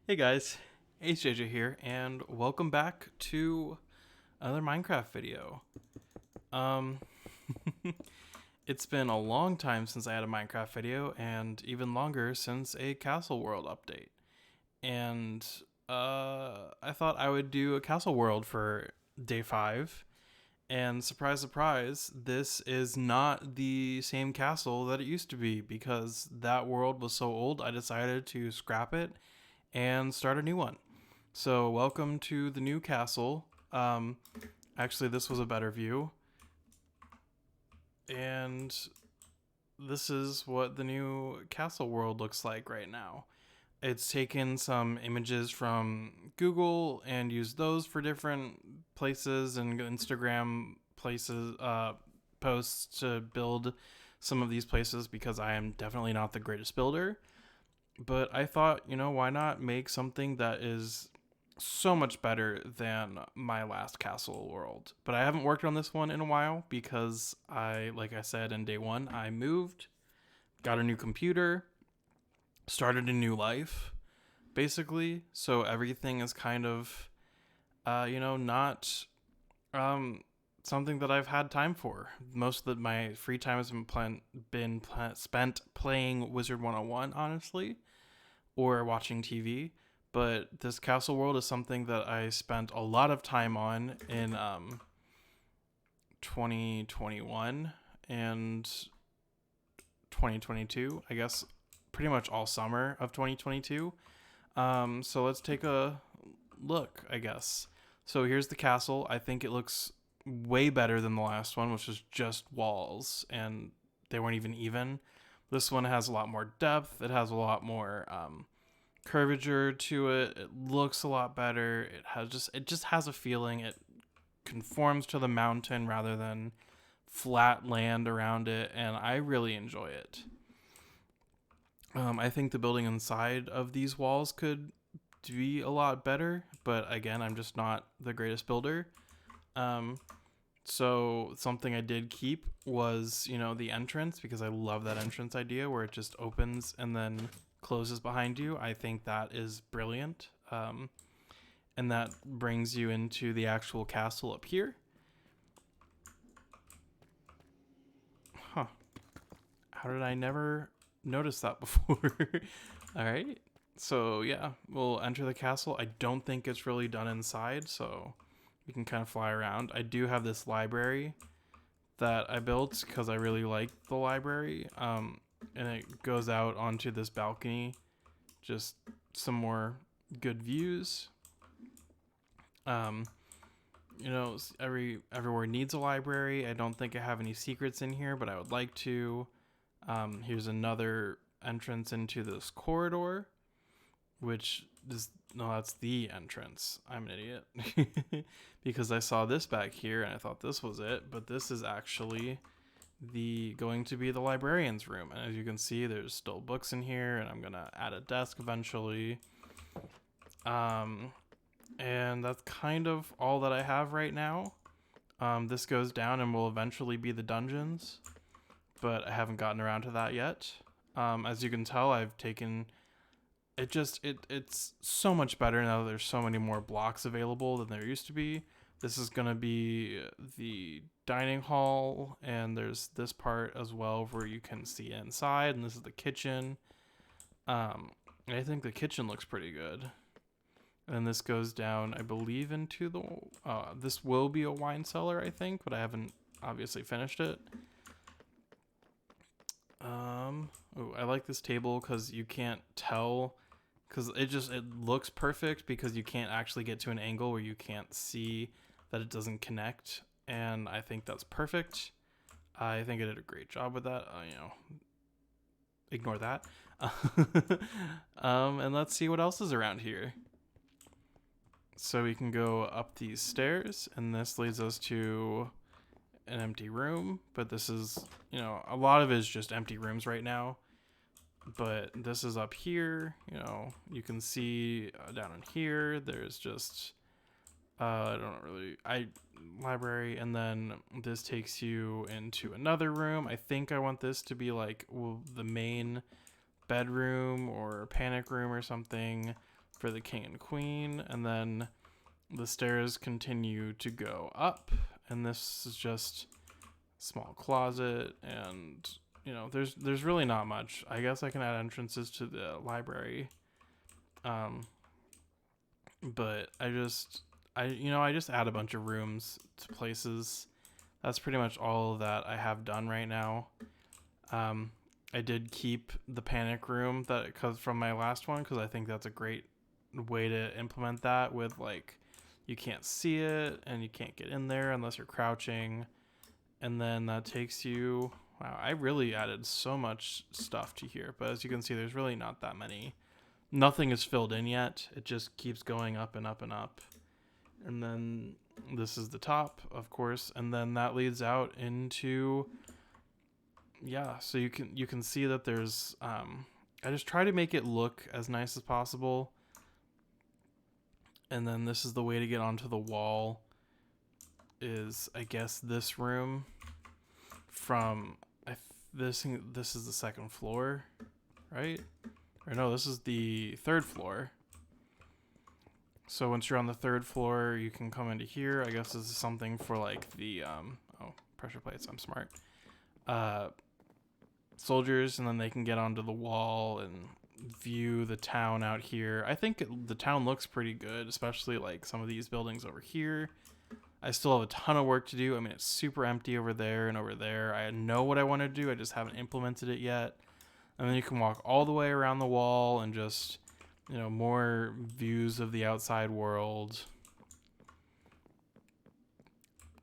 Hey guys, HJJ here, and welcome back to another Minecraft video. Um, it's been a long time since I had a Minecraft video, and even longer since a Castle World update. And I thought I would do a Castle World for day 5. And surprise, surprise, this is not the same castle that it used to be because that world was so old. I decided to scrap it and start a new one. So, welcome to the new castle. Actually, this was a better view. And this is what the new castle world looks like right now. It's taken some images from Google and used those for different places and Instagram places, posts to build some of these places because I am definitely not the greatest builder. But I thought, why not make something that is so much better than my last castle world. But I haven't worked on this one in a while because like I said in day 1, I moved, got a new computer, started a new life, basically. So everything is kind of, not um, something that I've had time for. Most of my free time has been spent playing Wizard 101, honestly, or watching TV. But this Castle World is something that I spent a lot of time on in 2021 and 2022. I guess pretty much all summer of 2022. So let's take a look, I guess. So here's the castle. I think it looks way better than the last one, which was just walls, and they weren't even. This one has a lot more depth. It has a lot more curvature to it. It looks a lot better. It just has a feeling. It conforms to the mountain rather than flat land around it, and I really enjoy it. I think the building inside of these walls could be a lot better, but again, I'm just not the greatest builder. Um, so something I did keep was, the entrance because I love that entrance idea where it just opens and then closes behind you. I think that is brilliant. And that brings you into the actual castle up here. Huh. How did I never notice that before? All right. So, yeah, we'll enter the castle. I don't think it's really done inside, so we can kind of fly around. I do have this library that I built because I really like the library. And it goes out onto this balcony. Just some more good views. Um, everywhere needs a library. I don't think I have any secrets in here, but I would like to. Here's another entrance into this corridor, which is no, that's the entrance. I'm an idiot because I saw this back here and I thought this was it, but this is actually the going to be the librarian's room. And as you can see, there's still books in here, and I'm gonna add a desk eventually. And that's kind of all that I have right now. This goes down and will eventually be the dungeons, but I haven't gotten around to that yet. As you can tell, I've taken it's so much better now that there's so many more blocks available than there used to be. This is gonna be the dining hall, and there's this part as well where you can see inside, and this is the kitchen. I think the kitchen looks pretty good. And this goes down, I believe, into the. This will be a wine cellar, I think, but I haven't obviously finished it. I like this table because you can't tell, because it looks perfect because you can't actually get to an angle where you can't see that it doesn't connect, and I think that's perfect. I think I did a great job with that. Ignore that. And let's see what else is around here. So we can go up these stairs, and this leads us to an empty room. But this is, a lot of it is just empty rooms right now. But this is up here. You can see down in here, there's just, I don't really, library. And then this takes you into another room. I think I want this to be like the main bedroom or a panic room or something for the king and queen. And then the stairs continue to go up, and this is just a small closet. And there's really not much. I guess I can add entrances to the library, but I just add a bunch of rooms to places. That's pretty much all that I have done right now. I did keep the panic room that comes from my last one, because I think that's a great way to implement that with, like, you can't see it and you can't get in there unless you're crouching. And then that takes you... Wow, I really added so much stuff to here, but as you can see, there's really not that many. Nothing is filled in yet. It just keeps going up and up and up. And then this is the top, of course, and then that leads out into... Yeah, so you can see that there's... I just try to make it look as nice as possible. And then this is the way to get onto the wall, is, I guess, this room from... This is the second floor, right? Or no, this is the third floor. So once you're on the third floor, you can come into here. I guess this is something for, like, the pressure plates. I'm smart. Soldiers, and then they can get onto the wall and view the town out here. I think the town looks pretty good, especially like some of these buildings over here. I still have a ton of work to do. I mean, it's super empty over there and over there. I know what I want to do. I just haven't implemented it yet. And then you can walk all the way around the wall and just, more views of the outside world.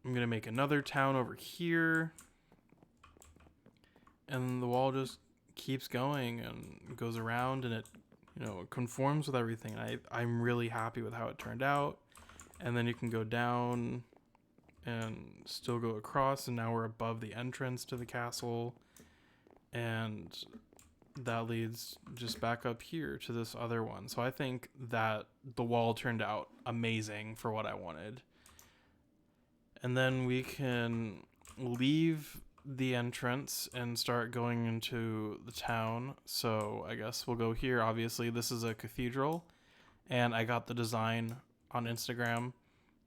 I'm going to make another town over here. And the wall just keeps going and goes around, and it, it conforms with everything. I'm really happy with how it turned out. And then you can go down and still go across, and now we're above the entrance to the castle. And that leads just back up here to this other one. So I think that the wall turned out amazing for what I wanted. And then we can leave the entrance and start going into the town. So I guess we'll go here. Obviously, this is a cathedral, and I got the design on Instagram.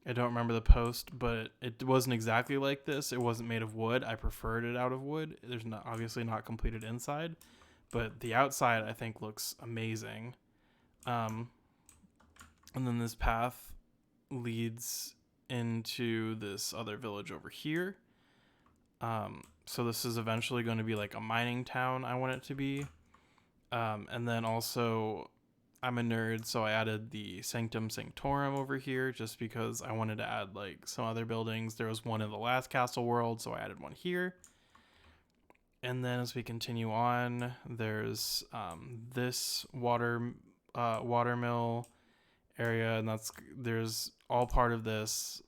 I don't remember the post, but it wasn't exactly like this. It wasn't made of wood. I preferred it out of wood. There's obviously not completed inside, but the outside I think looks amazing. And then this path leads into this other village over here. So this is eventually going to be like a mining town, I want it to be. And then also, I'm a nerd, so I added the Sanctum Sanctorum over here just because I wanted to add like some other buildings. There was one in the last Castle World, so I added one here. And then as we continue on, there's this watermill area, and there's all part of this.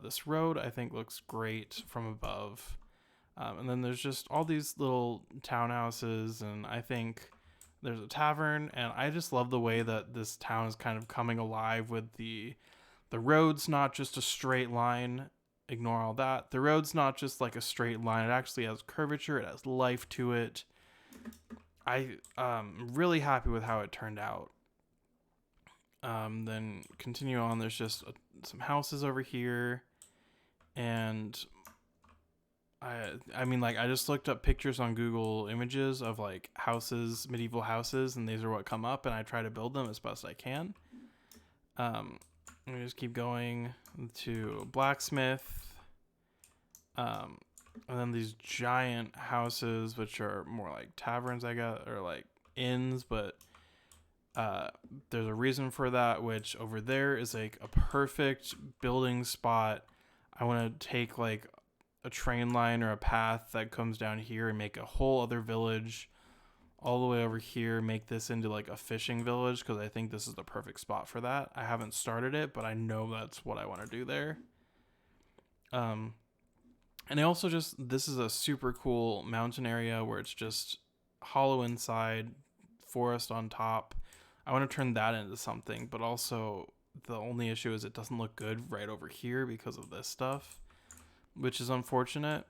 This road I think looks great from above. And then there's just all these little townhouses, and I think there's a tavern, and I just love the way that this town is kind of coming alive with the road's not just a straight line. Ignore all that. The road's not just like a straight line. It actually has curvature. It has life to it. I'm really happy with how it turned out. Then continue on. There's just some houses over here, and I mean, like, I just looked up pictures on Google Images of like houses, medieval houses, and these are what come up, and I try to build them as best I can. Let me just keep going to blacksmith, and then these giant houses, which are more like taverns, I guess, or like inns, but there's a reason for that, which over there is like a perfect building spot. I want to take like a train line or a path that comes down here and make a whole other village all the way over here, make this into like a fishing village, because I think this is the perfect spot for that. I haven't started it, but I know that's what I want to do there. And I also this is a super cool mountain area where it's just hollow inside, forest on top. I want to turn that into something, but also the only issue is it doesn't look good right over here because of this stuff, which is unfortunate.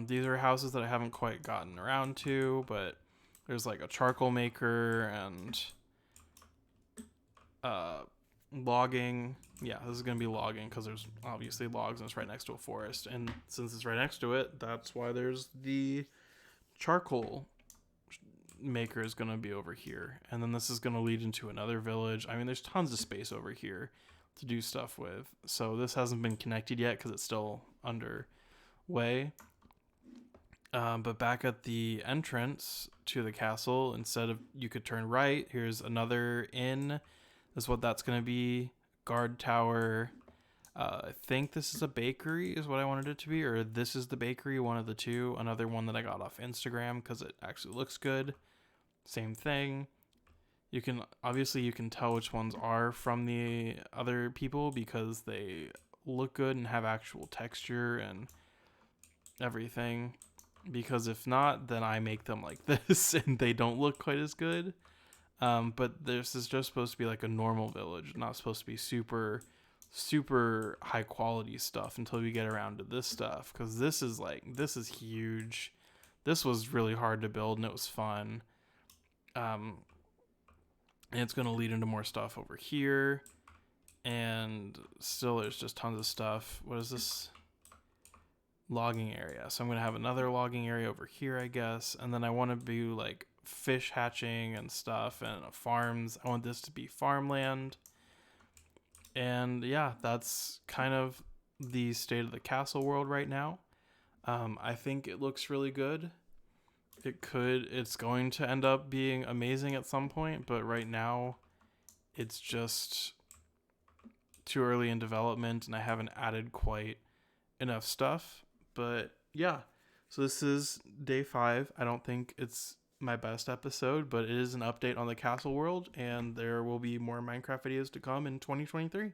These are houses that I haven't quite gotten around to, but There's like a charcoal maker and logging. Yeah, this is going to be logging because there's obviously logs and it's right next to a forest. And since it's right next to it, that's why there's the charcoal maker is going to be over here. And then this is going to lead into another village. I mean, there's tons of space over here to do stuff with. So this hasn't been connected yet because it's still underway. But back at the entrance to the castle, instead of you could turn right, here's another inn. This is what that's going to be. Guard tower. I think this is a bakery is what I wanted it to be, or this is the bakery, one of the two. Another one that I got off Instagram because it actually looks good. Same thing. You can tell which ones are from the other people because they look good and have actual texture and everything. Because if not, then I make them like this and they don't look quite as good. But this is just supposed to be like a normal village, not supposed to be super high quality stuff until we get around to this stuff, because this is huge. This was really hard to build and it was fun. And it's going to lead into more stuff over here, and still there's just tons of stuff. What is this? Logging area. So I'm going to have another logging area over here, I guess, and then I want to do like fish hatching and stuff and farms. I want this to be farmland. And yeah, that's kind of the state of the castle world right now. I think it looks really good. It's going to end up being amazing at some point, but right now it's just too early in development and I haven't added quite enough stuff. But yeah, so this is day 5. I don't think it's my best episode, but it is an update on the castle world, and there will be more Minecraft videos to come in 2023.